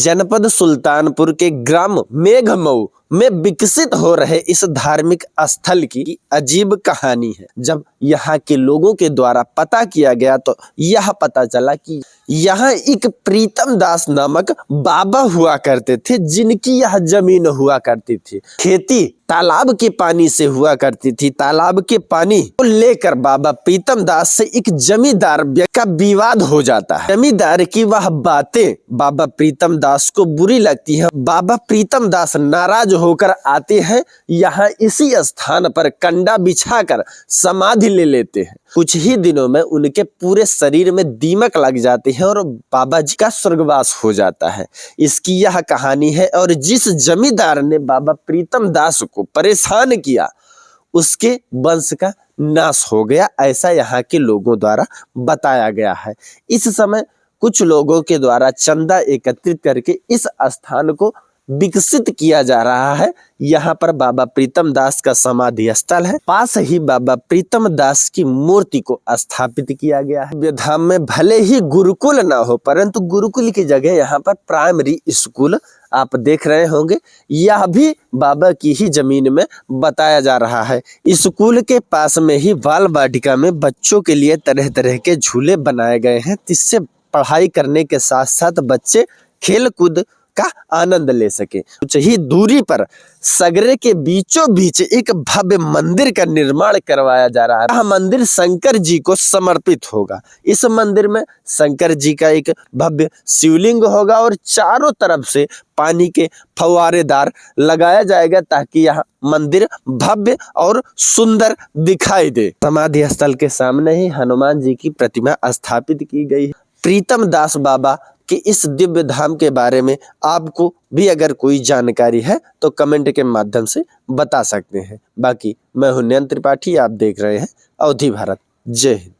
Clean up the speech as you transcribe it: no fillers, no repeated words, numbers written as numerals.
जनपद सुल्तानपुर के ग्राम मेघमऊ में विकसित हो रहे इस धार्मिक स्थल की अजीब कहानी है। जब यहाँ के लोगों के द्वारा पता किया गया तो यह पता चला कि यहाँ एक प्रीतम दास नामक बाबा हुआ करते थे, जिनकी यह जमीन हुआ करती थी। खेती तालाब के पानी से हुआ करती थी। तालाब के पानी को लेकर बाबा प्रीतम दास से एक जमींदार का विवाद हो जाता है। जमींदार की वह बातें बाबा प्रीतम दास को बुरी लगती है। बाबा प्रीतम दास नाराज होकर आते हैं। यहाँ इसी स्थान पर कंडा बिछाकर समाधि ले लेते हैं। कुछ ही दिनों में उनके पूरे शरीर में दीमक लग जाती है और बाबा जी का स्वर्गवास हो जाता है। इसकी यह कहानी है। और जिस जमींदार ने बाबा प्रीतम दास को परेशान किया, उसके वंश का नाश हो गया, ऐसा यहाँ के लोगों द्वारा बताया गया है। इस समय कुछ लोगों के द्वारा चंदा एकत्रित करके इस स्थान को विकसित किया जा रहा है। यहाँ पर बाबा प्रीतम दास का समाधि स्थल है। पास ही बाबा प्रीतम दास की मूर्ति को स्थापित किया गया है। अयोध्या में भले ही गुरुकुल ना हो, परंतु गुरुकुल की जगह यहाँ पर प्राइमरी स्कूल आप देख रहे होंगे। यह भी बाबा की ही जमीन में बताया जा रहा है। स्कूल के पास में ही बाल वाटिका में बच्चों के लिए तरह तरह के झूले बनाए गए हैं, जिससे पढ़ाई करने के साथ साथ बच्चे खेल कूद का आनंद ले सके। कुछ ही दूरी पर सगरे के बीचों बीच एक भव्य मंदिर का निर्माण करवाया जा रहा है। यह मंदिर शंकर जी को समर्पित होगा। इस मंदिर में शंकर जी का एक भव्य शिवलिंग होगा और चारों तरफ से पानी के फव्वारेदार लगाया जाएगा, ताकि यह मंदिर भव्य और सुंदर दिखाई दे। समाधि स्थल के सामने ही हनुमान जी की प्रतिमा स्थापित की गई है। प्रीतम दास बाबा कि इस दिव्य धाम के बारे में आपको भी अगर कोई जानकारी है तो कमेंट के माध्यम से बता सकते हैं। बाकी मैं हूं नयन त्रिपाठी, आप देख रहे हैं अवधि भारत। जय हिंद।